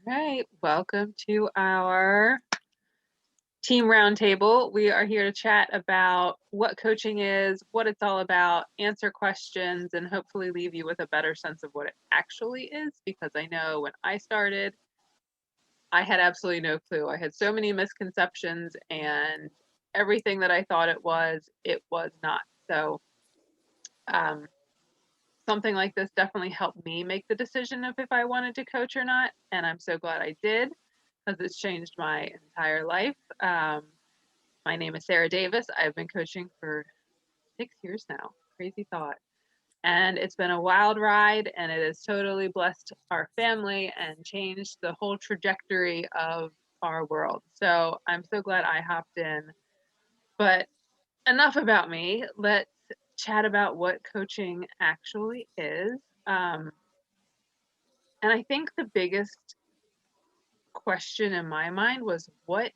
Right. Welcome to our team roundtable. We are here to chat about what coaching is, what it's all about, answer questions, and hopefully leave you with a better sense of what it actually is. Because I know when I started, I had absolutely no clue. I had so many misconceptions, and everything that I thought it was not. So, um, something like this definitely helped me make the decision of if I wanted to coach or not. And I'm so glad I did because it's changed my entire life. My name is Sarah Davis. I've been coaching for 6 years now. Crazy thought. And it's been a wild ride, and it has totally blessed our family and changed the whole trajectory of our world. So I'm so glad I hopped in. But enough about me. Let's chat about what coaching actually is. Um, and I think the biggest question in my mind was, what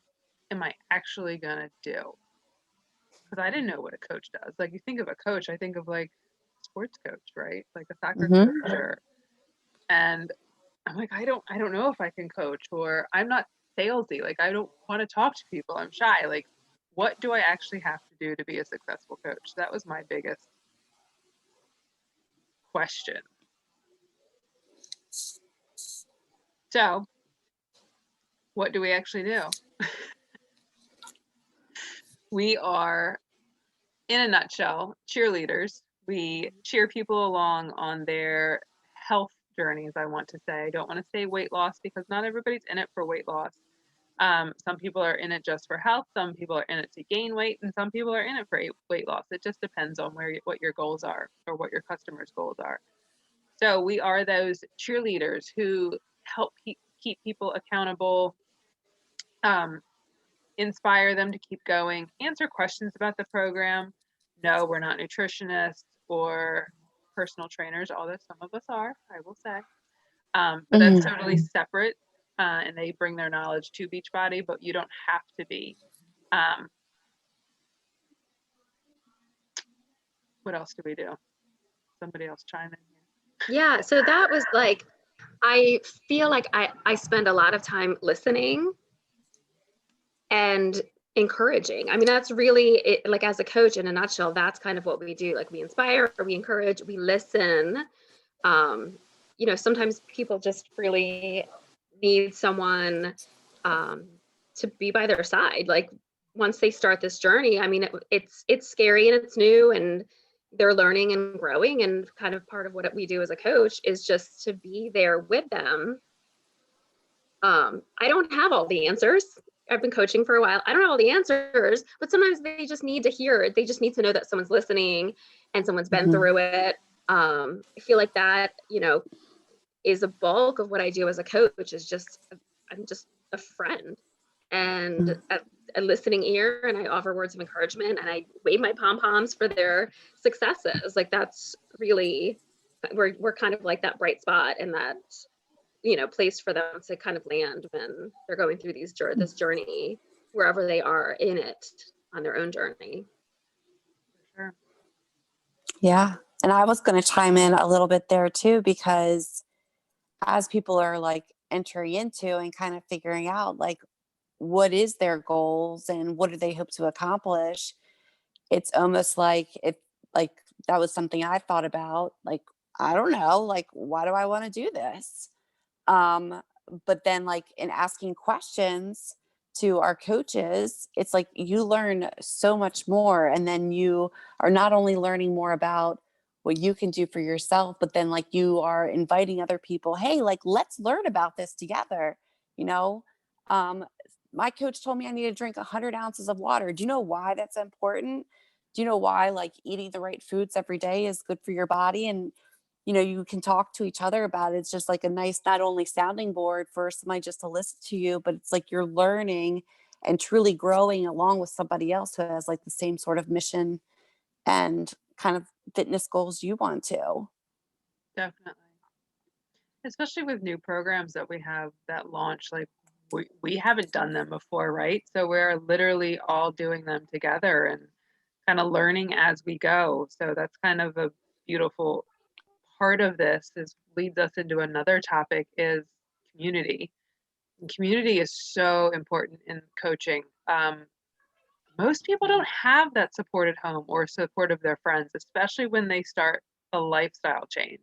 am I actually going to do? Because I didn't know what a coach does. Like, you think of a coach, I think of like sports coach, right? Like a soccer Mm-hmm. coach, or and I'm like, I don't know if I can coach, or I'm not salesy. Like, I don't want to talk to people. I'm shy. Like, what do I actually have to do to be a successful coach? That was my biggest question. So, what do we actually do? We are, in a nutshell, cheerleaders. We cheer people along on their health journeys, I want to say. I don't want to say weight loss because not everybody's in it for weight loss. Some people are in it just for health, some people are in it to gain weight, and some people are in it for weight loss. It just depends on what your goals are or what your customers' goals are. So we are those cheerleaders who help keep people accountable, um, inspire them to keep going, answer questions about the program. No, we're not nutritionists or personal trainers, although some of us are, I will say. But that's Mm-hmm. totally separate, and they bring their knowledge to Beachbody, but you don't have to be. Um, what else do we do? Somebody else chime in here. Yeah, so that was like, I feel like I spend a lot of time listening and encouraging. I mean, that's really it, like as a coach in a nutshell, that's kind of what we do. Like we inspire, we encourage, we listen. Um, sometimes people just really need someone um, to be by their side. Like once they start this journey, I mean, it's scary and it's new and they're learning and growing. And kind of part of what we do as a coach is just to be there with them. I don't have all the answers. I've been coaching for a while. I don't have all the answers, but sometimes they just need to hear it. They just need to know that someone's listening and someone's been Mm-hmm. through it. I feel like that, is a bulk of what I do as a coach is just, I'm just a friend and a listening ear, and I offer words of encouragement and I wave my pom-poms for their successes. Like that's really, we're kind of like that bright spot and that, place for them to kind of land when they're going through this journey, wherever they are in it on their own journey. Sure. Yeah. And I was going to chime in a little bit there too, because as people are like entering into and kind of figuring out like what is their goals and what do they hope to accomplish, it's almost like like that was something I thought about. Like, I don't know, like, why do I want to do this? Um, but then like in asking questions to our coaches, it's like you learn so much more. And then you are not only learning more about what you can do for yourself, but then like you are inviting other people, hey, like, let's learn about this together. You know, um, my coach told me I need to drink 100 ounces of water. Do you know why that's important? Do you know why like eating the right foods every day is good for your body? And you can talk to each other about it. It's just like a nice, not only sounding board for somebody just to listen to you, but it's like you're learning and truly growing along with somebody else who has like the same sort of mission and kind of fitness goals you want to. Definitely. Especially with new programs that we have that launch, like we haven't done them before, right? So we're literally all doing them together and kind of learning as we go. So that's kind of a beautiful part of this is leads us into another topic is community. Community is so important in coaching. Most people don't have that support at home or support of their friends, especially when they start a lifestyle change.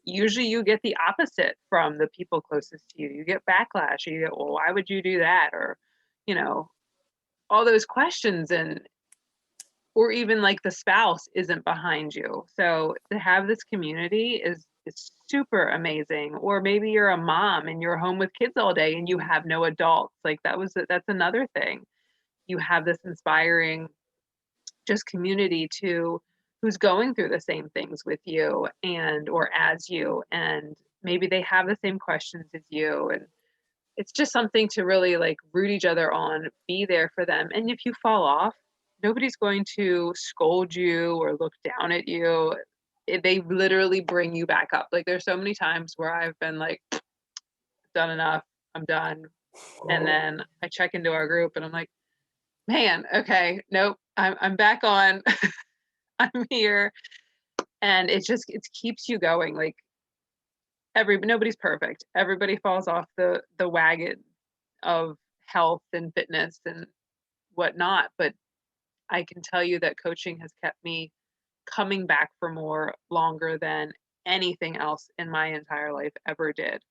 Usually you get the opposite from the people closest to you. You get backlash, or you get, well, why would you do that? Or, you know, all those questions, and or even like the spouse isn't behind you. So to have this community is super amazing. Or maybe you're a mom and you're home with kids all day and you have no adults. Like that's another thing. You have this inspiring just community to who's going through the same things with you and or as you, and maybe they have the same questions as you, and it's just something to really like root each other on, be there for them. And if you fall off, nobody's going to scold you or look down at you. They literally bring you back up. Like there's so many times where I've been like, done enough, I'm done. And then I check into our group and I'm like, man, okay, nope, I'm back on. I'm here. And it keeps you going. Like nobody's perfect. Everybody falls off the wagon of health and fitness and whatnot. But I can tell you that coaching has kept me coming back for more longer than anything else in my entire life ever did.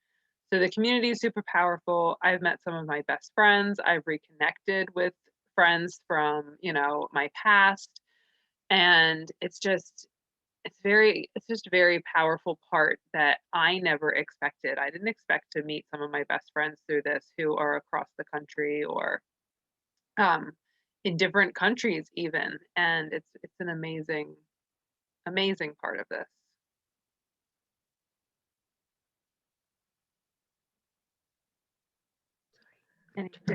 So the community is super powerful. I've met some of my best friends. I've reconnected with friends from, my past. And it's just a very powerful part that I never expected. I didn't expect to meet some of my best friends through this who are across the country or um, in different countries even, and it's an amazing part of this. Any Keep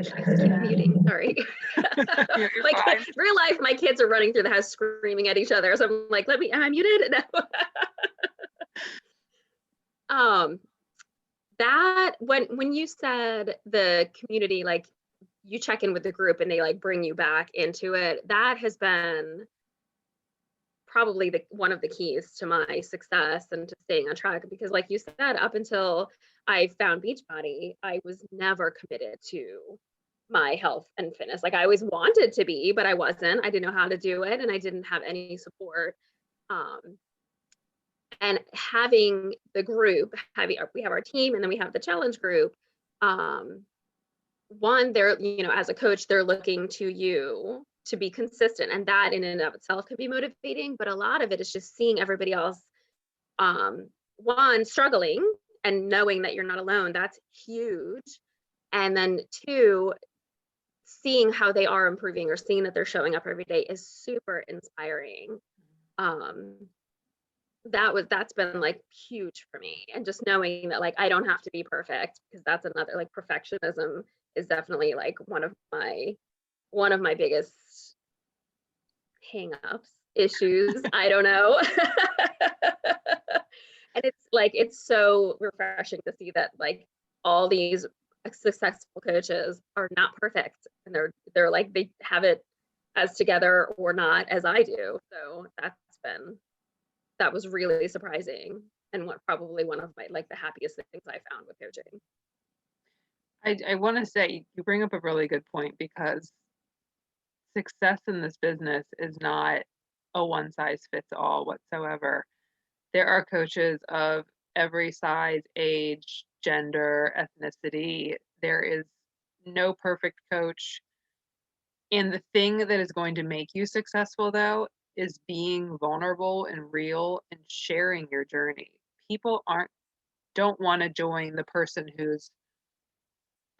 muting. Sorry. You're fine. Real life, my kids are running through the house screaming at each other. So I'm like, am I muted? No. That when you said the community, like you check in with the group and they like bring you back into it, that has been probably one of the keys to my success and to staying on track. Because like you said, up until I found Beachbody, I was never committed to my health and fitness. Like I always wanted to be, but I wasn't. I didn't know how to do it, and I didn't have any support. And having the group, we have our team, and then we have the challenge group. One, they're, as a coach, they're looking to you to be consistent, and that in and of itself can be motivating. But a lot of it is just seeing everybody else, one, struggling and knowing that you're not alone. That's huge. And then two, seeing how they are improving or seeing that they're showing up every day is super inspiring. That's been like huge for me. And just knowing that like I don't have to be perfect, because that's another, like, perfectionism is definitely like one of my biggest hang-ups, issues. I don't know. And it's so refreshing to see that like all these successful coaches are not perfect, and they're like, they have it as together or not as I do. So that was really surprising, and probably one of my like the happiest things I found with coaching. I want to say you bring up a really good point, because success in this business is not a one size fits all whatsoever. There are coaches of every size, age, gender, ethnicity. There is no perfect coach. And the thing that is going to make you successful, though, is being vulnerable and real and sharing your journey. People don't want to join the person who's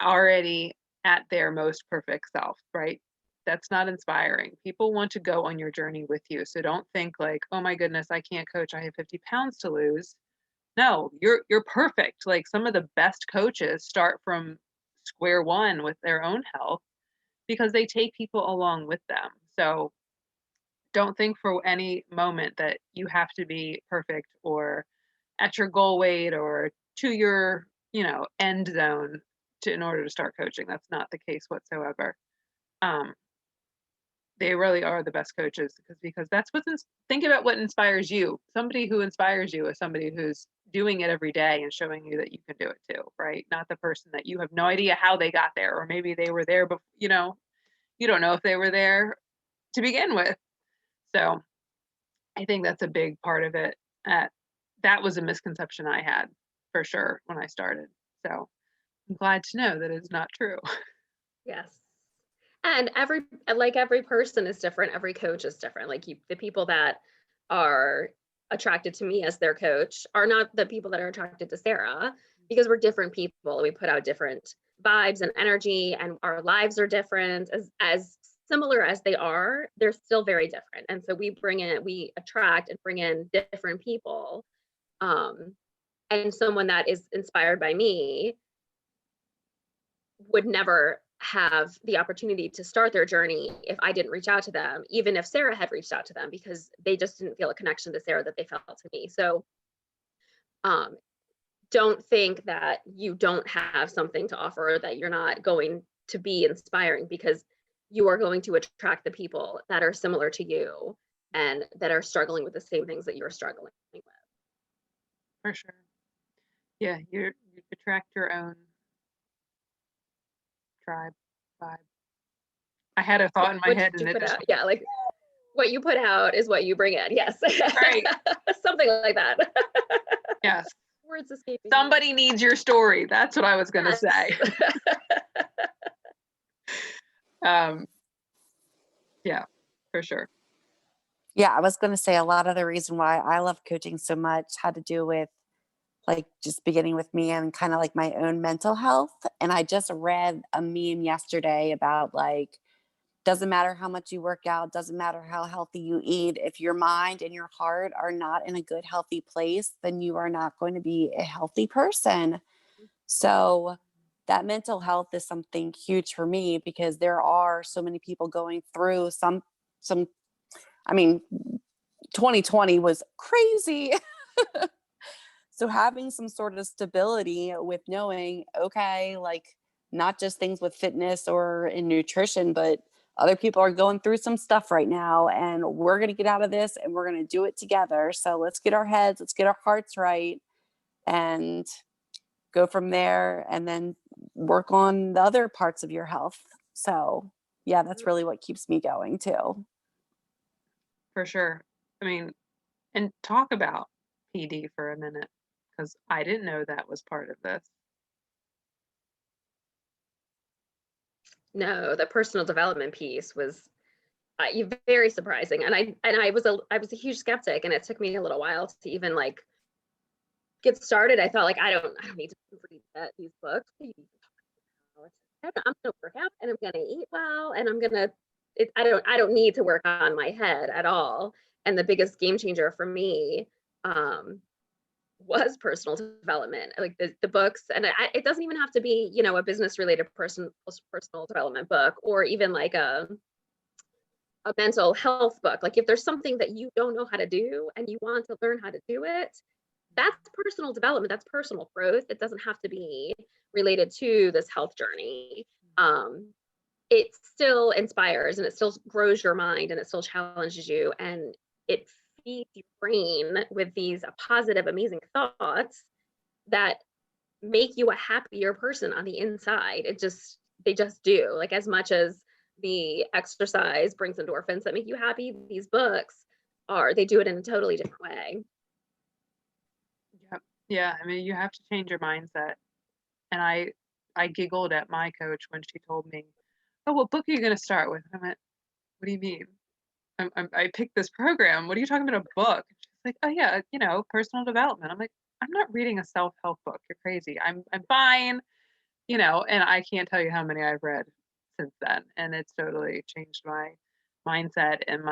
already at their most perfect self, right? That's not inspiring. People want to go on your journey with you. So don't think like, oh my goodness, I can't coach. I have 50 pounds to lose. No, you're perfect. Like some of the best coaches start from square one with their own health because they take people along with them. So don't think for any moment that you have to be perfect or at your goal weight or to your, end zone in order to start coaching. That's not the case whatsoever. Um, they really are the best coaches, because that's think about what inspires you. Somebody who inspires you is somebody who's doing it every day and showing you that you can do it too, right? Not the person that you have no idea how they got there, or maybe they were there, but you don't know if they were there to begin with. So I think that's a big part of it. That was a misconception I had for sure when I started. So I'm glad to know that it's not true. Yes. And every person is different. Every coach is different. Like the people that are attracted to me as their coach are not the people that are attracted to Sarah, because we're different people. We put out different vibes and energy, and our lives are different. As similar as they are, they're still very different. And so we attract and bring in different people. And someone that is inspired by me would never have the opportunity to start their journey if I didn't reach out to them, even if Sarah had reached out to them, because they just didn't feel a connection to Sarah that they felt to me. So don't think that you don't have something to offer, that you're not going to be inspiring, because you are going to attract the people that are similar to you and that are struggling with the same things that you're struggling with. For sure. Yeah, you attract your own tribe vibe. I had a thought in my What head you and it put just out, yeah, like what you put out is what you bring in. Yes. right. Something like that. Yes. Words escaping. Somebody needs your story. That's what I was going to say. Yeah, for sure. Yeah, I was going to say a lot of the reason why I love coaching so much had to do with like just beginning with me and kind of like my own mental health. And I just read a meme yesterday about like, doesn't matter how much you work out, doesn't matter how healthy you eat. If your mind and your heart are not in a good, healthy place, then you are not going to be a healthy person. So that mental health is something huge for me, because there are so many people going through I mean, 2020 was crazy. So having some sort of stability with knowing, okay, like not just things with fitness or in nutrition, but other people are going through some stuff right now, and we're going to get out of this and we're going to do it together. So let's get our heads, let's get our hearts right, and go from there, and then work on the other parts of your health. So yeah, that's really what keeps me going too. For sure. I mean, and talk about PD for a minute, because I didn't know that was part of this. No, the personal development piece was very surprising, and I was a huge skeptic, and it took me a little while to even like get started. I felt like I don't need to read these books. I'm gonna work out, and I'm gonna eat well, and I don't need to work on my head at all. And the biggest game changer for me was personal development, like the books. And it doesn't even have to be, a business related personal development book, or even like a mental health book. Like if there's something that you don't know how to do and you want to learn how to do it, that's personal development, that's personal growth. It doesn't have to be related to this health journey. It still inspires, and it still grows your mind, and it still challenges you, and it feeds your brain with these positive, amazing thoughts that make you a happier person on the inside. They just do. Like as much as the exercise brings endorphins that make you happy, these books they do it in a totally different way. Yep. Yeah, I mean, you have to change your mindset. And I giggled at my coach when she told me, "Oh, what book are you going to start with?" I went, "What do you mean? I picked this program. What are you talking about, a book?" She's like, "Oh yeah, personal development." I'm like, "I'm not reading a self-help book. You're crazy. I'm fine." And I can't tell you how many I've read since then, and it's totally changed my mindset and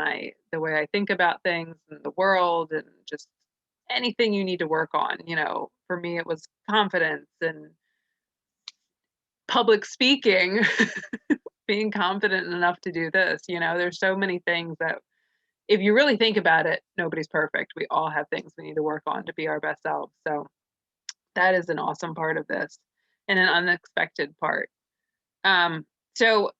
the way I think about things and the world, and just anything you need to work on. For me, it was confidence and public speaking, being confident enough to do this. There's so many things that, if you really think about it, nobody's perfect. We all have things we need to work on to be our best selves. So that is an awesome part of this, and an unexpected part. So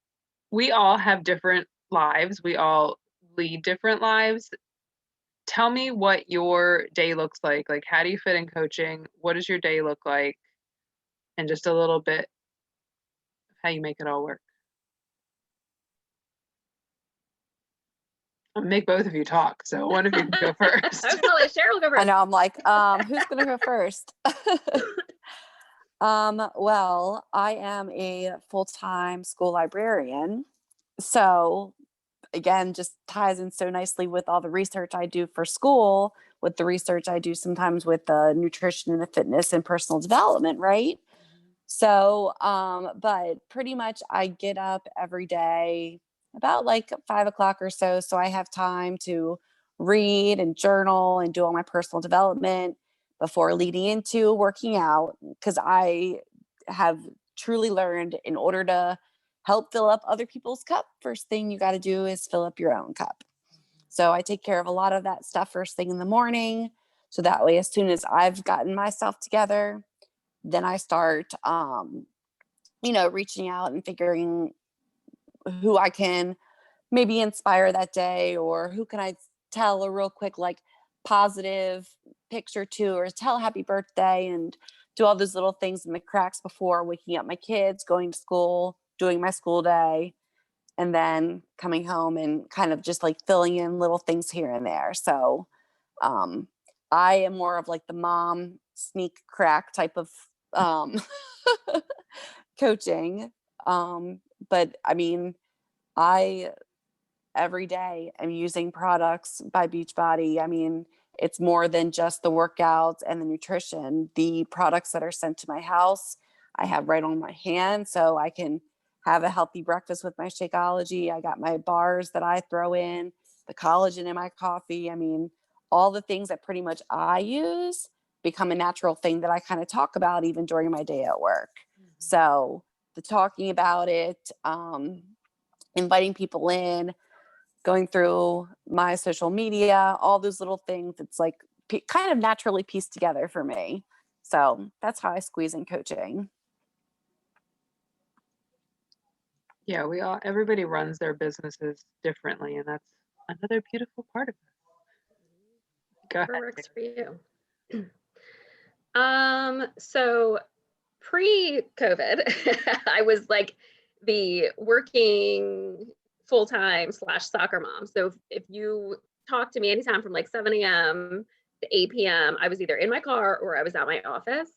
we all have different lives. We all lead different lives. Tell me what your day looks like. Like, how do you fit in coaching? What does your day look like? And just a little bit of how you make it all work. I'll make both of you talk, so one of you can go I first. was gonna let Cheryl go I first. know, I'm like, who's gonna go first? Well, I am a full-time school librarian. So again, just ties in so nicely with all the research I do for school, with the research I do sometimes with the nutrition and the fitness and personal development, right? So, but pretty much I get up every day about like 5 o'clock or so. So I have time to read and journal and do all my personal development before leading into working out. Because I have truly learned in order to help fill up other people's cup, first thing you got to do is fill up your own cup. So I take care of a lot of that stuff first thing in the morning. So that way, as soon as I've gotten myself together, then I start, reaching out and figuring who I can maybe inspire that day, or who can I tell a real quick, like, positive picture to, or tell happy birthday, and do all those little things in the cracks before waking up my kids, going to school, doing my school day, and then coming home and kind of just like filling in little things here and there. So um, I am more of like the mom sneak crack type of um, coaching. But I mean, I every day am using products by Beachbody. I mean, it's more than just the workouts and the nutrition. The products that are sent to my house, I have right on my hand, so I can have a healthy breakfast with my Shakeology. I got my bars that I throw in, the collagen in my coffee. I mean, all the things that pretty much I use become a natural thing that I kind of talk about even during my day at work. So the talking about it, inviting people in, going through my social media, all those little things. It's like kind of naturally pieced together for me. So that's how I squeeze in coaching. Yeah, everybody runs their businesses differently, and that's another beautiful part of it. Go Whatever ahead, works Taylor. for you. So pre-COVID, I was like the working full-time / soccer mom. So if you talk to me anytime from like 7 a.m. to 8 p.m., I was either in my car or I was at my office.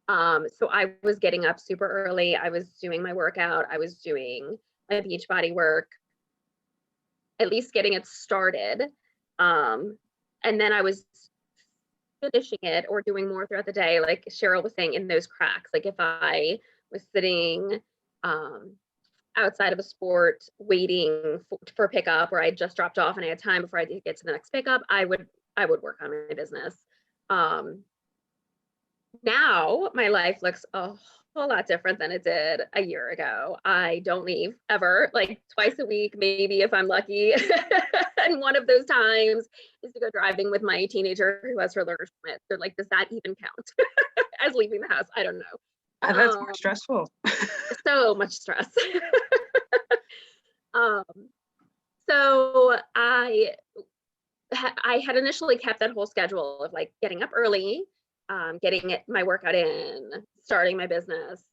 So I was getting up super early. I was doing my workout. I was doing my Beachbody work, at least getting it started. And then I was finishing it or doing more throughout the day, like Cheryl was saying, in those cracks. Like if I was sitting outside of a sport waiting for pickup, or I just dropped off and I had time before I get to the next pickup, I would work on my business. Now my life looks a whole lot different than it did a year ago. I don't leave ever, like twice a week, maybe if I'm lucky. And one of those times is to go driving with my teenager who has her learner's permit. So like, does that even count as leaving the house? I don't know. That's more stressful. So much stress. So I had initially kept that whole schedule of like getting up early, getting my workout in, starting my business,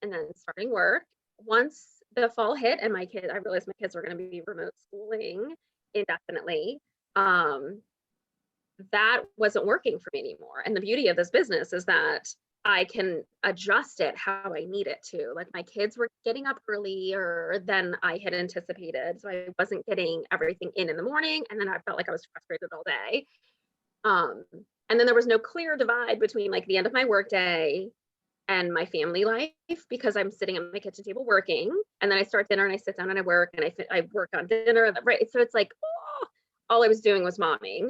and then starting work. Once the fall hit and I realized my kids were going to be remote schooling indefinitely. That wasn't working for me anymore. And the beauty of this business is that I can adjust it how I need it to. Like my kids were getting up earlier than I had anticipated. So I wasn't getting everything in the morning. And then I felt like I was frustrated all day. And then there was no clear divide between like the end of my workday and my family life, because I'm sitting at my kitchen table working, and then I start dinner and I sit down and I work, and I work on dinner. Right. So it's like, all I was doing was momming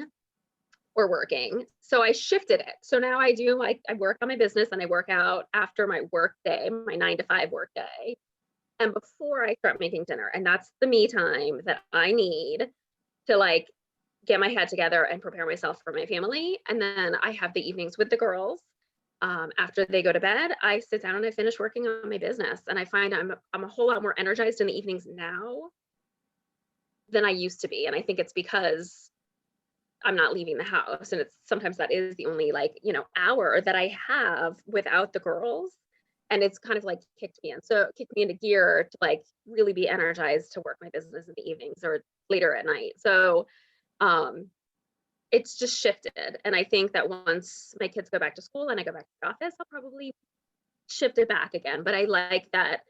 or working. So I shifted it. So now I work on my business and I work out after my work day, my 9 to 5 work day, and before I start making dinner. And that's the me time that I need to like get my head together and prepare myself for my family. And then I have the evenings with the girls. After they go to bed, I sit down and I finish working on my business. And I find I'm a whole lot more energized in the evenings now than I used to be. And I think it's because I'm not leaving the house, and it's sometimes that is the only, like, hour that I have without the girls. And it's kind of like kicked me into gear to like really be energized to work my business in the evenings or later at night. So um it's just shifted. And I think that once my kids go back to school and I go back to the office, I'll probably shift it back again. But I like that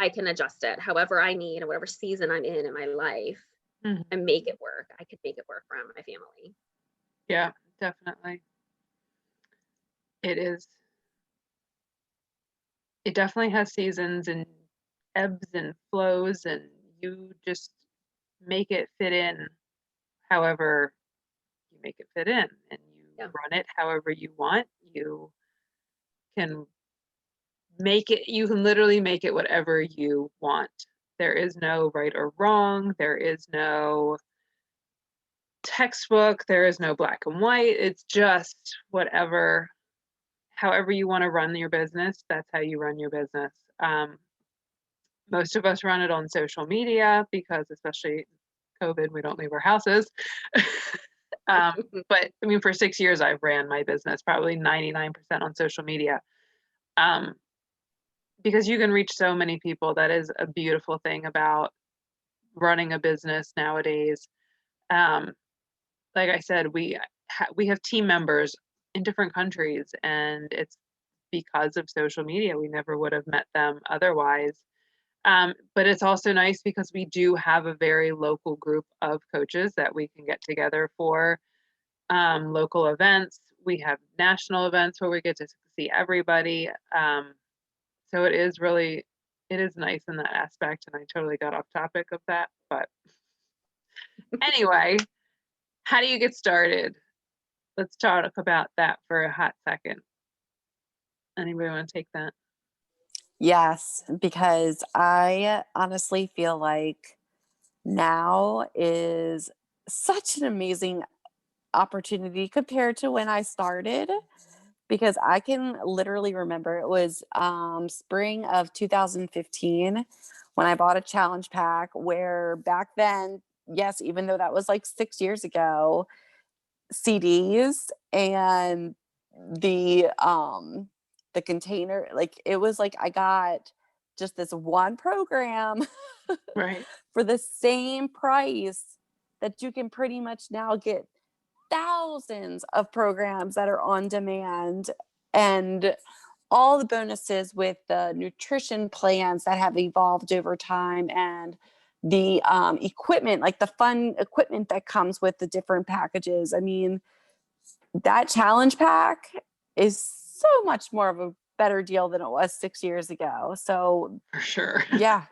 I can adjust it however I need and whatever season I'm in my life Mhm. and make it work. I could make it work around my family. Yeah, definitely. It is. It definitely has seasons and ebbs and flows, and you just make it fit in however you make it fit in, and you Yeah. run it however you want. Can you can literally make it whatever you want. There is no right or wrong. There is no textbook. There is no black and white. It's just however you want to run your business, that's how you run your business. Most of us run it on social media because, especially COVID, we don't leave our houses. But I mean, for 6 years, I've ran my business probably 99% on social media. Because you can reach so many people. That is a beautiful thing about running a business nowadays. Um, like I said, we have team members in different countries, and it's because of social media. We never would have met them otherwise. But it's also nice because we do have a very local group of coaches that we can get together for local events. We have national events where we get to see everybody. So it is nice in that aspect. And I totally got off topic of that. But anyway, how do you get started? Let's talk about that for a hot second. Anybody want to take that? Yes, because I honestly feel like now is such an amazing opportunity compared to when I started, because I can literally remember it was spring of 2015 when I bought a challenge pack, where back then, yes, even though that was like 6 years ago, CDs and the container, like it was like I got just this one program Right. for the same price that you can pretty much now get thousands of programs that are on demand, and all the bonuses with the nutrition plans that have evolved over time, and the equipment, like the fun equipment that comes with the different packages. I mean, that challenge pack is so much more of a better deal than it was 6 years ago. So, For sure. yeah.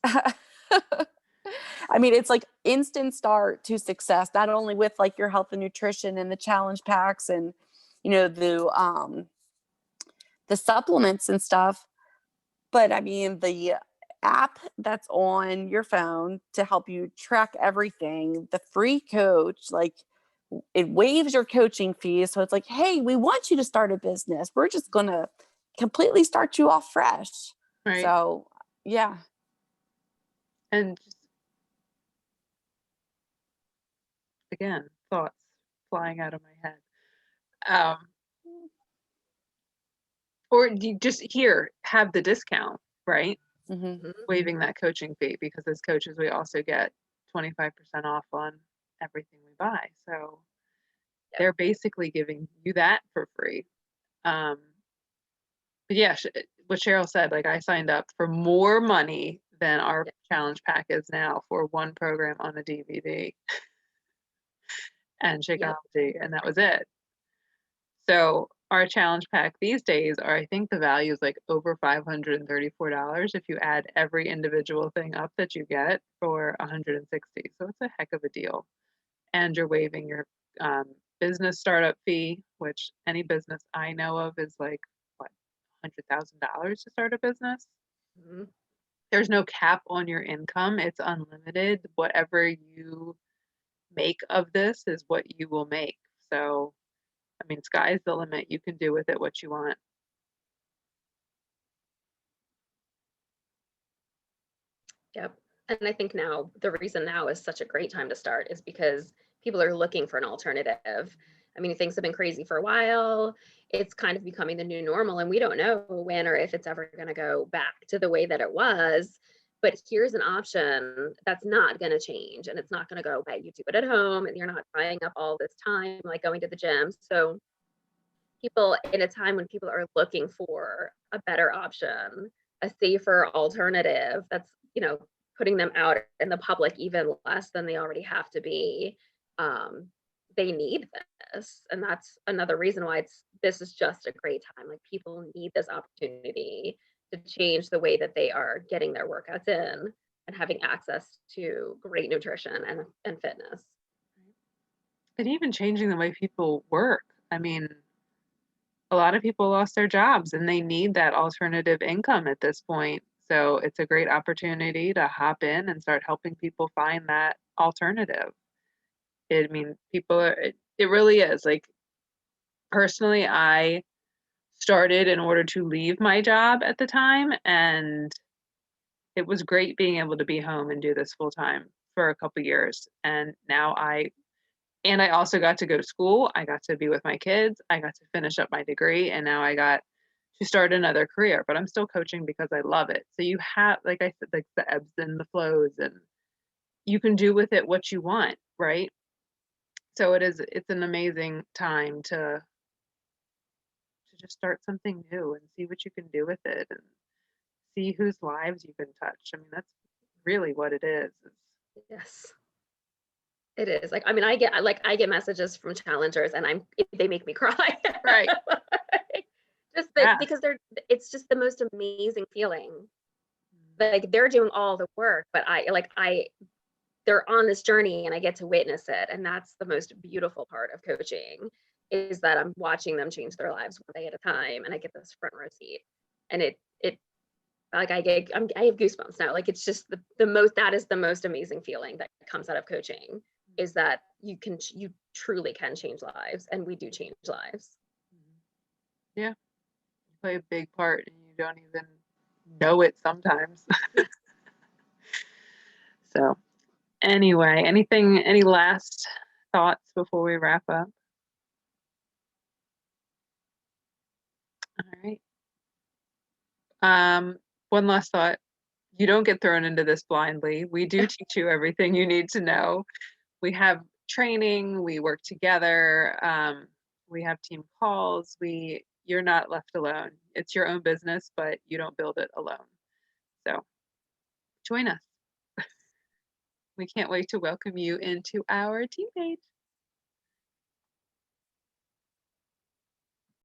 I mean, it's like instant start to success, not only with like your health and nutrition and the challenge packs and, the supplements and stuff, but I mean, the app that's on your phone to help you track everything, the free coach, like it waives your coaching fees. So it's like, hey, we want you to start a business. We're just going to completely start you off fresh. Right. So, yeah. And just, again, thoughts flying out of my head. Um, or you just have the discount, right? Hmm. Waiving that coaching fee, because as coaches, we also get 25% off on everything we buy. So they're basically giving you that for free. Um, but yeah, what Cheryl said, like I signed up for more money than our challenge pack is now for one program on a DVD and Yep. Shakeology, and that was it. So our challenge pack these days I think the value is like over $534 if you add every individual thing up that you get for 160. So it's a heck of a deal. And you're waiving your um, business startup fee, which any business I know of is like what, $100,000 to start a business. Mhm. There's no cap on your income. It's unlimited. Whatever you make of this is what you will make. So I mean, sky's the limit. You can do with it what you want. Yep. And I think now the reason now is such a great time to start is because people are looking for an alternative. I mean, things have been crazy for a while. It's kind of becoming the new normal, and we don't know when or if it's ever going to go back to the way that it was. But here's an option that's not going to change, and it's not going to go away. You do it at home, and you're not tying up all this time like going to the gym. So people, in a time when people are looking for a better option, a safer alternative that's, putting them out in the public even less than they already have to be, um, they need this. And that's another reason why this is just a great time. Like, people need this opportunity to change the way that they are getting their workouts in and having access to great nutrition and fitness. And even changing the way people work. I mean, a lot of people lost their jobs and they need that alternative income at this point. So it's a great opportunity to hop in and start helping people find that alternative. I mean, it really is. Like, personally, I started in order to leave my job at the time, and it was great being able to be home and do this full time for a couple years. And now I also got to go to school. I got to be with my kids. I got to finish up my degree, and now I got to start another career, but I'm still coaching because I love it. So you have, like I said, like the ebbs and the flows, and you can do with it what you want, right? So it's an amazing time to just start something new and see what you can do with it and see whose lives you can touch. I mean, that's really what it is. Yes. It is. Like, I mean, I get messages from challengers, and they make me cry. Right. Just Yeah. because it's just the most amazing feeling. Like, they're doing all the work, but they're on this journey and I get to witness it. And that's the most beautiful part of coaching, is that I'm watching them change their lives one day at a time, and I get this front row seat. And it like I have goosebumps now. Like, it's just that is the most amazing feeling that comes out of coaching, is that you truly can change lives, and we do change lives. Yeah. You play a big part and you don't even know it sometimes. Yes. So anyway, any last thoughts before we wrap up? All right. One last thought. You don't get thrown into this blindly. We do teach you everything you need to know. We have training, we work together, we have team calls. You're not left alone. It's your own business, but you don't build it alone. So join us. We can't wait to welcome you into our team page.